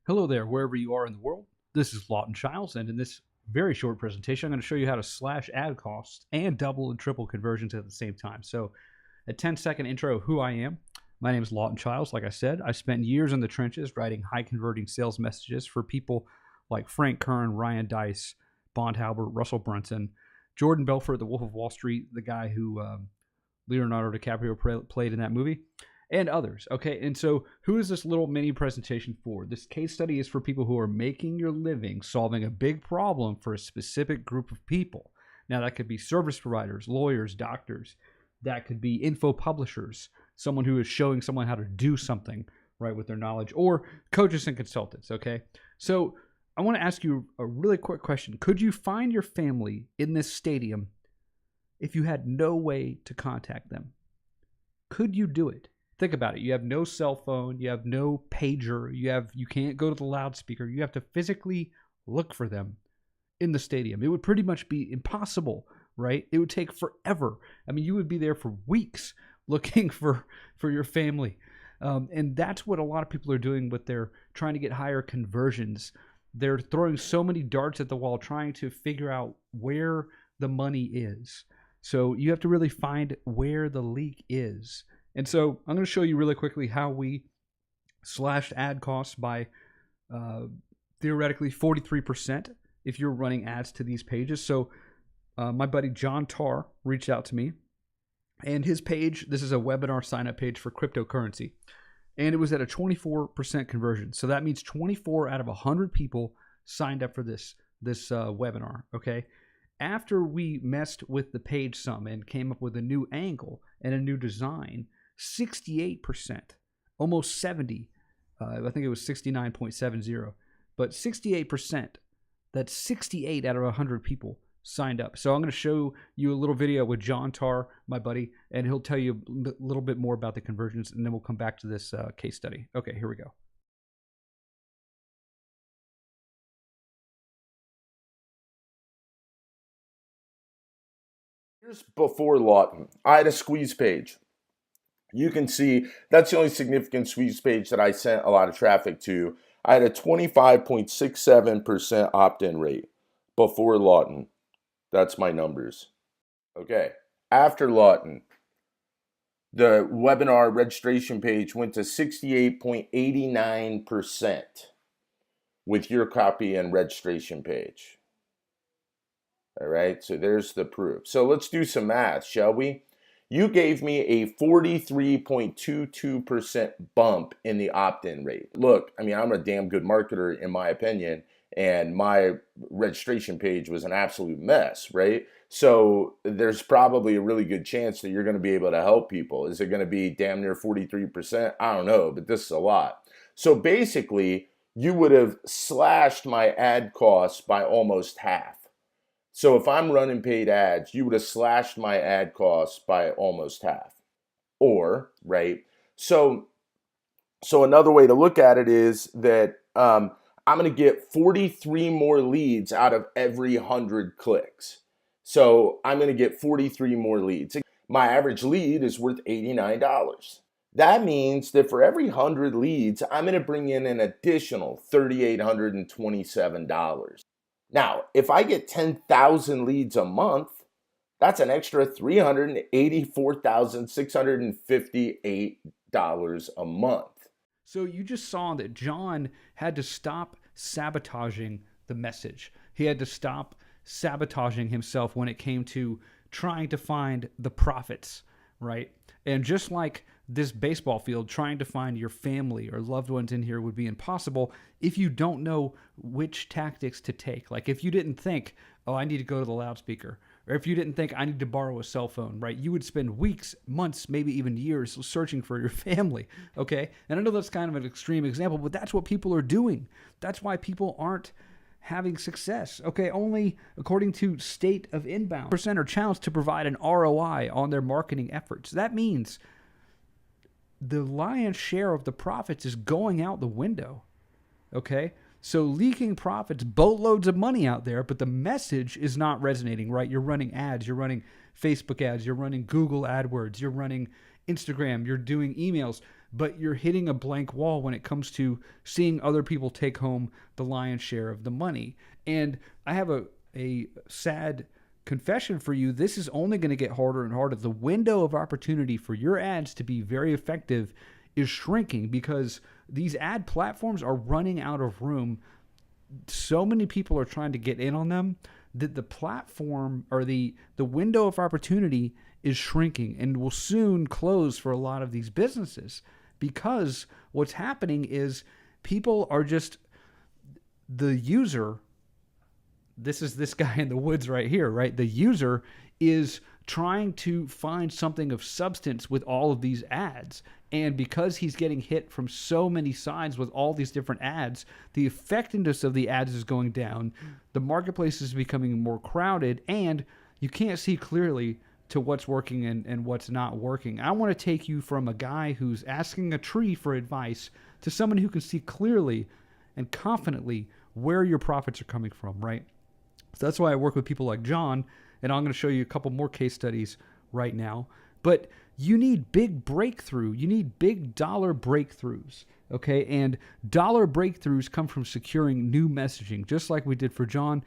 Hello there, wherever you are in the world. This is Lawton Chiles, and in this very short presentation, I'm going to show you how to slash ad costs and double and triple conversions at the same time. So, a 10-second intro of who I am. My name is Lawton Chiles. Like I said, I spent years in the trenches writing high converting sales messages for people like Frank Kern, Ryan Dice, Bond Halbert, Russell Brunson, Jordan Belfort, the Wolf of Wall Street, the guy who Leonardo DiCaprio played in that movie, and others. Okay, and so who is this little mini presentation for? This case study is for people who are making your living solving a big problem for a specific group of people. Now, that could be service providers, lawyers, doctors. That could be info publishers, someone who is showing someone how to do something right with their knowledge, or coaches and consultants. Okay, so I want to ask you a really quick question. Could you find your family in this stadium if you had no way to contact them? Could you do it? Think about it. You have no cell phone, you have no pager, you can't go to the loudspeaker. You have to physically look for them in the stadium. It would pretty much be impossible, right? It would take forever. I mean, you would be there for weeks looking for your family. And that's what a lot of people are doing with their trying to get higher conversions. They're throwing so many darts at the wall trying to figure out where the money is. So you have to really find where the leak is. And so I'm going to show you really quickly how we slashed ad costs by theoretically 43% if you're running ads to these pages. So my buddy John Tarr reached out to me, and his page, this is a webinar sign-up page for cryptocurrency, and it was at a 24% conversion. So that means 24 out of 100 people signed up for this webinar, okay? After we messed with the page some and came up with a new angle and a new design, 68%, almost 70, I think it was 69.70, but 68%, that's 68 out of 100 people signed up. So I'm going to show you a little video with John Tarr, my buddy, and he'll tell you a little bit more about the conversions, and then we'll come back to this case study. Okay, here we go. Here's before Lawton. I had a squeeze page. You can see that's the only significant squeeze page that I sent a lot of traffic to. I had a 25.67% opt-in rate before Lawton. That's my numbers. Okay. After Lawton, the webinar registration page went to 68.89% with your copy and registration page. All right, so there's the proof. So let's do some math, shall we? You gave me a 43.22% bump in the opt-in rate. Look, I mean, I'm a damn good marketer in my opinion, and my registration page was an absolute mess, right? So there's probably a really good chance that you're going to be able to help people. Is it going to be damn near 43%? I don't know, but this is a lot. So basically, you would have slashed my ad costs by almost half. So if I'm running paid ads, you would have slashed my ad costs by almost half. Or, right? So another way to look at it is that I'm going to get 43 more leads out of every 100 clicks. So I'm going to get 43 more leads. My average lead is worth $89. That means that for every 100 leads, I'm going to bring in an additional $3,827. Now, if I get 10,000 leads a month, that's an extra $384,658 a month. So you just saw that John had to stop sabotaging the message. He had to stop sabotaging himself when it came to trying to find the profits, right? And just like this baseball field, trying to find your family or loved ones in here would be impossible if you don't know which tactics to take. Like if you didn't think, oh, I need to go to the loudspeaker, or if you didn't think I need to borrow a cell phone, right? You would spend weeks, months, maybe even years searching for your family, okay? And I know that's kind of an extreme example, but that's what people are doing. That's why people aren't having success. Okay, only according to State of Inbound percent are challenged to provide an ROI on their marketing efforts. That means the lion's share of the profits is going out the window. Okay, so leaking profits, boatloads of money out there, but the message is not resonating, right? You're running ads, you're running Facebook ads, you're running Google AdWords, you're running Instagram, you're doing emails, but you're hitting a blank wall when it comes to seeing other people take home the lion's share of the money. And I have a sad confession for you. This is only going to get harder and harder. The window of opportunity for your ads to be very effective is shrinking because these ad platforms are running out of room. So many people are trying to get in on them that the platform or the window of opportunity is shrinking and will soon close for a lot of these businesses, because what's happening is people are just, the user, this is this guy in the woods right here, right? The user is trying to find something of substance with all of these ads. And because he's getting hit from so many sides with all these different ads, the effectiveness of the ads is going down. The marketplace is becoming more crowded, and you can't see clearly to what's working and what's not working. I want to take you from a guy who's asking a tree for advice to someone who can see clearly and confidently where your profits are coming from, right? So that's why I work with people like John, and I'm going to show you a couple more case studies right now. But you need big breakthrough. You need big dollar breakthroughs, okay? And dollar breakthroughs come from securing new messaging, just like we did for John.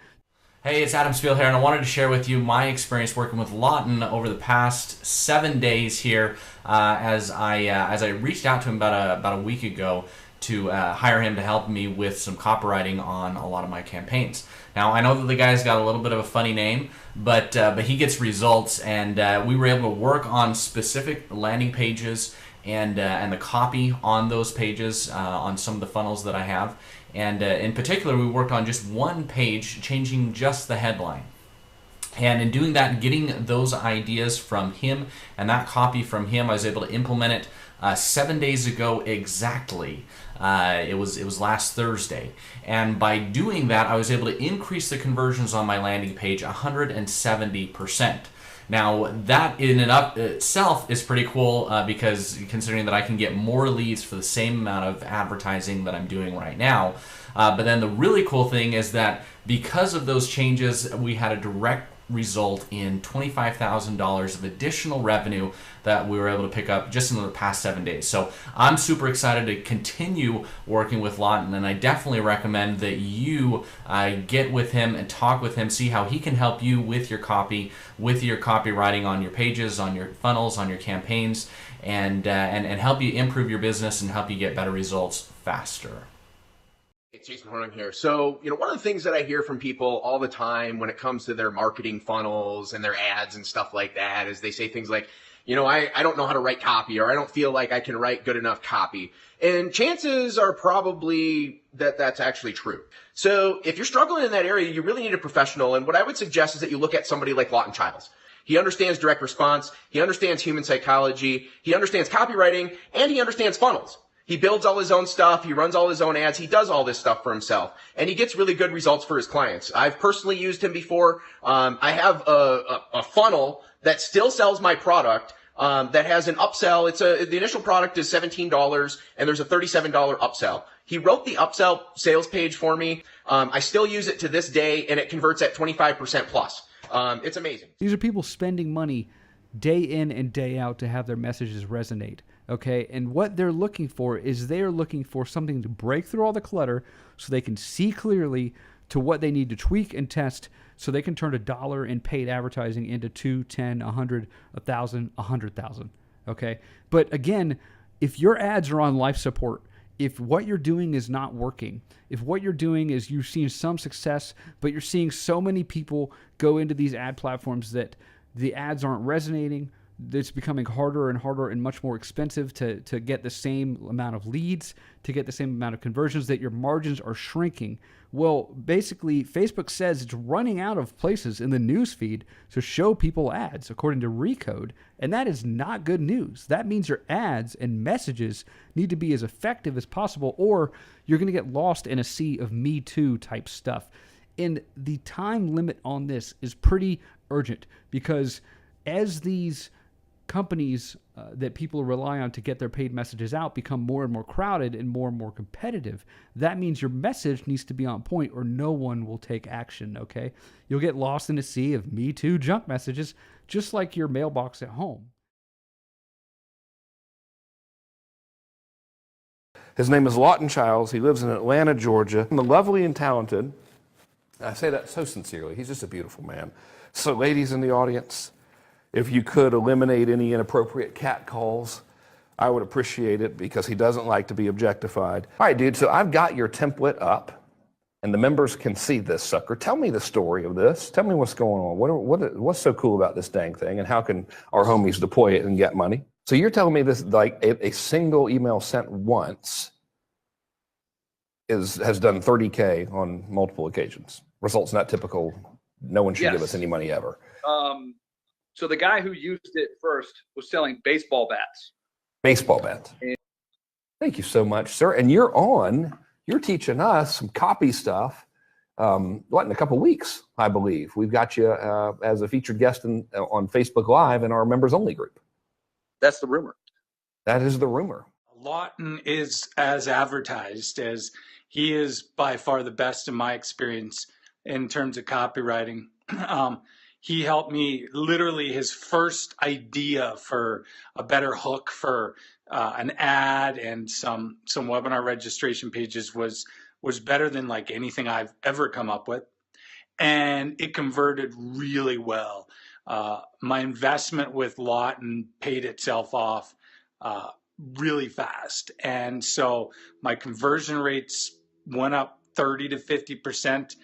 Hey, it's Adam Spiel here, and I wanted to share with you my experience working with Lawton over the past 7 days here, as I reached out to him about a week ago to hire him to help me with some copywriting on a lot of my campaigns. Now, I know that the guy's got a little bit of a funny name, but he gets results, and we were able to work on specific landing pages and the copy on those pages on some of the funnels that I have. And in particular, we worked on just one page, changing just the headline. And in doing that, getting those ideas from him and that copy from him, I was able to implement it 7 days ago exactly. It was last Thursday. And by doing that, I was able to increase the conversions on my landing page 170%. Now, that in and of itself is pretty cool because considering that I can get more leads for the same amount of advertising that I'm doing right now. But then the really cool thing is that because of those changes, we had a direct result in $25,000 of additional revenue that we were able to pick up just in the past 7 days. So I'm super excited to continue working with Lawton, and I definitely recommend that you get with him and talk with him, see how he can help you with your copy, with your copywriting on your pages, on your funnels, on your campaigns, and help you improve your business and help you get better results faster. It's Jason Hornung here. So, one of the things that I hear from people all the time when it comes to their marketing funnels and their ads and stuff like that is they say things like, I don't know how to write copy, or I don't feel like I can write good enough copy. And chances are probably that that's actually true. So if you're struggling in that area, you really need a professional. And what I would suggest is that you look at somebody like Lawton Chiles. He understands direct response. He understands human psychology. He understands copywriting, and he understands funnels. He builds all his own stuff. He runs all his own ads. He does all this stuff for himself, and he gets really good results for his clients. I've personally used him before. I have a funnel that still sells my product, that has an upsell. The initial product is $17 and there's a $37 upsell. He wrote the upsell sales page for me. I still use it to this day, and it converts at 25% plus. It's amazing. These are people spending money day in and day out to have their messages resonate. Okay, and what they're looking for is they're looking for something to break through all the clutter so they can see clearly to what they need to tweak and test so they can turn $1 in paid advertising into 2, 10, 100, 1,000, 100,000. Okay, but again, if your ads are on life support, if what you're doing is not working, if what you're doing is you've seen some success, but you're seeing so many people go into these ad platforms that the ads aren't resonating, it's becoming harder and harder and much more expensive to get the same amount of leads, to get the same amount of conversions, that your margins are shrinking. Well, basically, Facebook says it's running out of places in the newsfeed to show people ads, according to Recode, and that is not good news. That means your ads and messages need to be as effective as possible, or you're going to get lost in a sea of Me Too type stuff. And the time limit on this is pretty urgent, because as these companies that people rely on to get their paid messages out become more and more crowded and more competitive, that means your message needs to be on point or no one will take action, okay? You'll get lost in a sea of Me Too junk messages, just like your mailbox at home. His name is Lawton Chiles. He lives in Atlanta, Georgia. The lovely and talented. I say that so sincerely. He's just a beautiful man. So ladies in the audience, if you could eliminate any inappropriate cat calls, I would appreciate it, because he doesn't like to be objectified. All right, dude, so I've got your template up, and the members can see this sucker. Tell me the story of this. Tell me what's going on. What's so cool about this dang thing, and how can our homies deploy it and get money? So you're telling me this, like a single email sent once has done 30K on multiple occasions. Results not typical. No one should give us any money ever. So the guy who used it first was selling baseball bats. Baseball bats. Thank you so much, sir. And you're teaching us some copy stuff. In a couple weeks, I believe. We've got you as a featured guest on Facebook Live in our members only group. That's the rumor. That is the rumor. Lawton is as advertised, as he is by far the best in my experience in terms of copywriting. He helped me, literally his first idea for a better hook for an ad and some webinar registration pages was better than like anything I've ever come up with. And it converted really well. My investment with Lawton paid itself off really fast. And so my conversion rates went up 30 to 50%.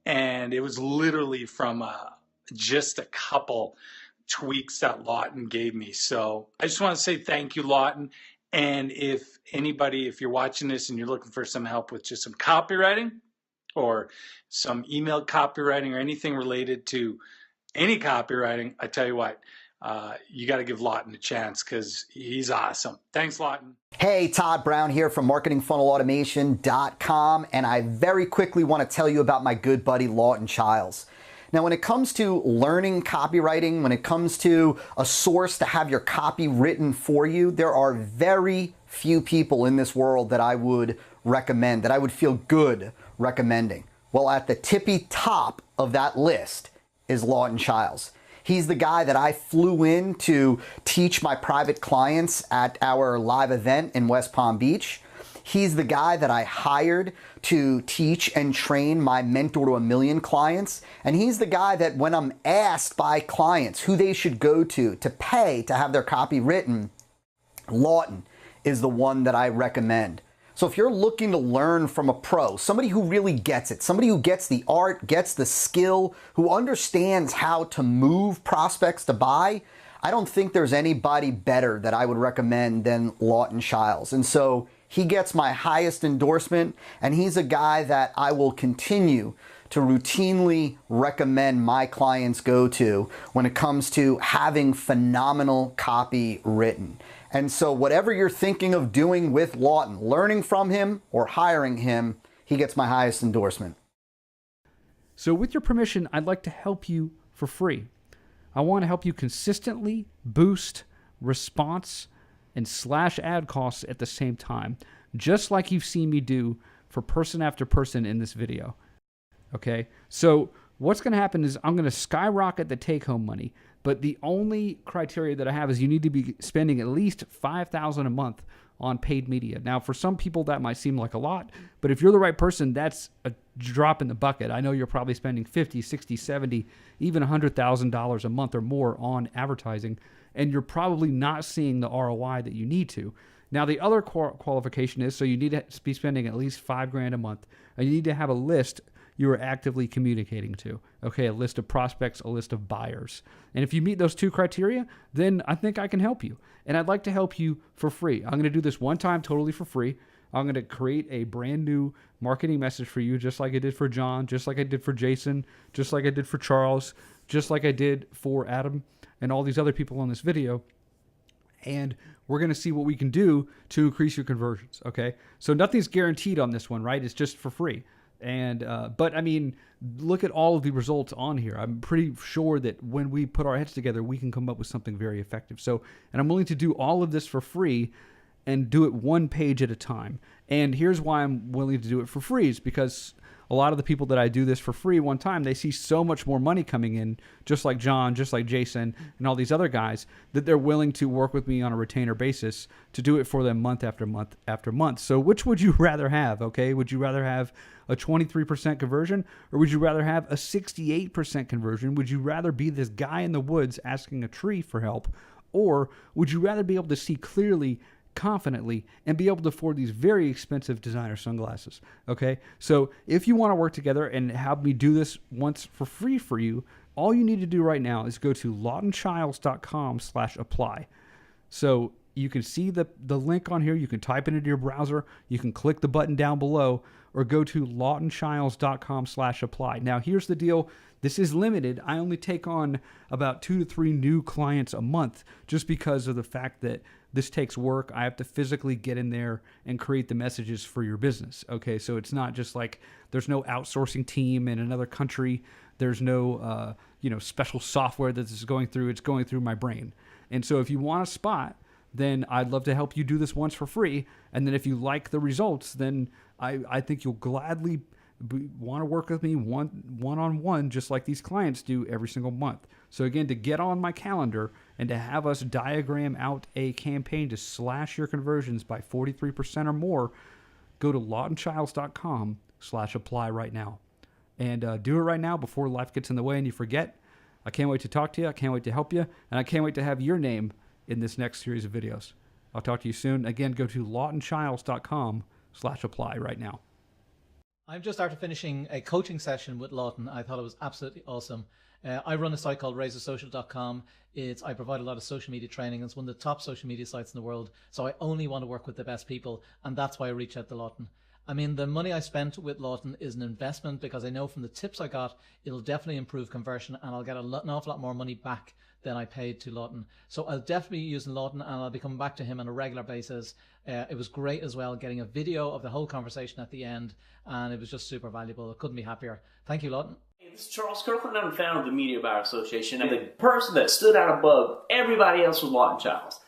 And it was literally from just a couple tweaks that Lawton gave me. So I just want to say thank you, Lawton. And if you're watching this and you're looking for some help with just some copywriting or some email copywriting or anything related to any copywriting, I tell you what, you got to give Lawton a chance, because he's awesome. Thanks, Lawton. Hey, Todd Brown here from marketingfunnelautomation.com, and I very quickly want to tell you about my good buddy Lawton Chiles. Now, when it comes to learning copywriting, when it comes to a source to have your copy written for you, there are very few people in this world that I would recommend, that I would feel good recommending. Well, at the tippy top of that list is Lawton Chiles. He's the guy that I flew in to teach my private clients at our live event in West Palm Beach. He's the guy that I hired to teach and train my Mentor to a Million clients. And he's the guy that when I'm asked by clients who they should go to pay to have their copy written, Lawton is the one that I recommend. So if you're looking to learn from a pro, somebody who really gets it, somebody who gets the art, gets the skill, who understands how to move prospects to buy, I don't think there's anybody better that I would recommend than Lawton Chiles. And so he gets my highest endorsement, and he's a guy that I will continue to routinely recommend my clients go to when it comes to having phenomenal copy written. And so whatever you're thinking of doing with Lawton, learning from him or hiring him, he gets my highest endorsement. So with your permission, I'd like to help you for free. I want to help you consistently boost response and slash ad costs at the same time, just like you've seen me do for person after person in this video. Okay, so what's going to happen is I'm going to skyrocket the take-home money, but the only criteria that I have is you need to be spending at least $5,000 a month on paid media. Now, for some people, that might seem like a lot, but if you're the right person, that's a drop in the bucket. I know you're probably spending $50, $60, $70, even $100,000 a month or more on advertising, and you're probably not seeing the ROI that you need to. Now, the other qualification is, so you need to be spending at least $5,000 a month, and you need to have a list you are actively communicating to. Okay, a list of prospects, a list of buyers. And if you meet those two criteria, then I think I can help you. And I'd like to help you for free. I'm going to do this one time totally for free. I'm going to create a brand new marketing message for you, just like I did for John, just like I did for Jason, just like I did for Charles, just like I did for Adam and all these other people on this video. And we're going to see what we can do to increase your conversions, okay? So nothing's guaranteed on this one, right? It's just for free. And but I mean, look at all of the results on here. I'm pretty sure that when we put our heads together, we can come up with something very effective. So, and I'm willing to do all of this for free and do it one page at a time. And here's why I'm willing to do it for free, is because a lot of the people that I do this for free one time, they see so much more money coming in, just like John, just like Jason, and all these other guys, that they're willing to work with me on a retainer basis to do it for them month after month after month. So which would you rather have, okay? Would you rather have a 23% conversion, or would you rather have a 68% conversion? Would you rather be this guy in the woods asking a tree for help, or would you rather be able to see clearly, confidently, and be able to afford these very expensive designer sunglasses? Okay, so if you want to work together and have me do this once for free for you, all you need to do right now is go to lawtonchiles.com/apply. So you can see the link on here. You can type it into your browser. You can click the button down below, or go to lawtonchiles.com/apply. Now, here's the deal. This is limited. I only take on about 2 to 3 new clients a month, just because of the fact that this takes work. I have to physically get in there and create the messages for your business. Okay, so it's not just like there's no outsourcing team in another country. There's no special software that this is going through. It's going through my brain. And so if you want a spot, then I'd love to help you do this once for free. And then if you like the results, then I think you'll gladly want to work with me one-on-one, just like these clients do every single month. So again, to get on my calendar and to have us diagram out a campaign to slash your conversions by 43% or more, go to lawtonchiles.com/apply right now. And do it right now before life gets in the way and you forget. I can't wait to talk to you. I can't wait to help you. And I can't wait to have your name in this next series of videos. I'll talk to you soon. Again, go to lawtonchiles.com/apply right now. I'm just after finishing a coaching session with Lawton. I thought it was absolutely awesome. I run a site called RazorSocial.com. I provide a lot of social media training. It's one of the top social media sites in the world. So I only want to work with the best people. And that's why I reach out to Lawton. I mean, the money I spent with Lawton is an investment, because I know from the tips I got, it'll definitely improve conversion, and I'll get an awful lot more money back than I paid to Lawton. So I'll definitely be using Lawton, and I'll be coming back to him on a regular basis. It was great as well, getting a video of the whole conversation at the end, and it was just super valuable. I couldn't be happier. Thank you, Lawton. Hey, this is Charles Kirkland. I'm the founder of the Media Buyer Association, and the person that stood out above everybody else was Lawton Chiles.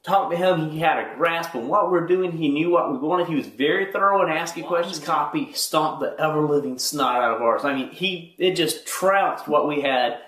Talked to him, he had a grasp on what we're doing, he knew what we wanted, he was very thorough in asking questions. Copy stomped the ever-living snot out of ours. I mean, it just trounced what we had.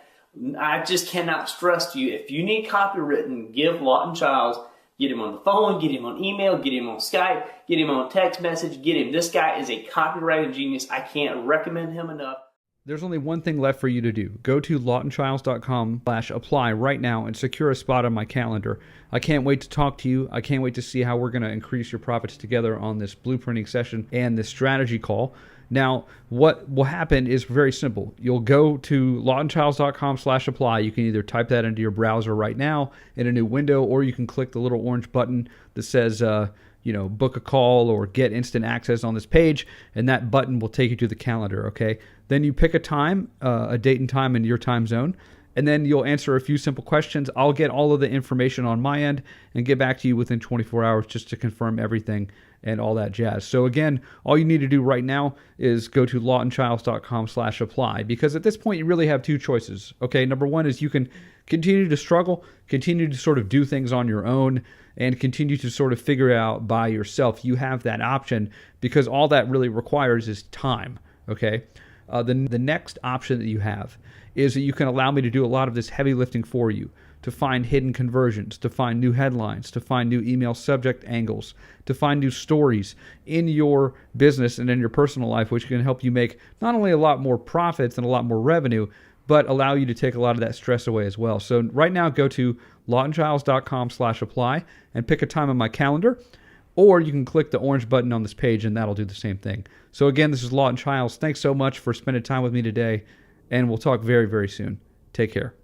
I just cannot stress to you, if you need copy written, give Lawton Chiles. Get him on the phone, get him on email, get him on Skype, get him on text message, get him. This guy is a copywriting genius. I can't recommend him enough. There's only one thing left for you to do. Go to lawtonchiles.com/apply right now and secure a spot on my calendar. I can't wait to talk to you. I can't wait to see how we're going to increase your profits together on this blueprinting session and this strategy call. Now, what will happen is very simple. You'll go to lawtonchiles.com/apply. You can either type that into your browser right now in a new window, or you can click the little orange button that says, book a call or get instant access on this page, and that button will take you to the calendar, okay? Then you pick a time, a date and time in your time zone, and then you'll answer a few simple questions. I'll get all of the information on my end and get back to you within 24 hours just to confirm everything and all that jazz. So again, all you need to do right now is go to lawtonchiles.com/apply, because at this point you really have two choices, okay? Number one is you can continue to struggle, continue to sort of do things on your own, and continue to sort of figure it out by yourself. You have that option, because all that really requires is time, okay? The next option that you have is that you can allow me to do a lot of this heavy lifting for you, to find hidden conversions, to find new headlines, to find new email subject angles, to find new stories in your business and in your personal life, which can help you make not only a lot more profits and a lot more revenue, but allow you to take a lot of that stress away as well. So right now, go to lawtonchiles.com/apply and pick a time on my calendar, or you can click the orange button on this page and that'll do the same thing. So again, this is Lawton Chiles. Thanks so much for spending time with me today, and we'll talk very, very soon. Take care.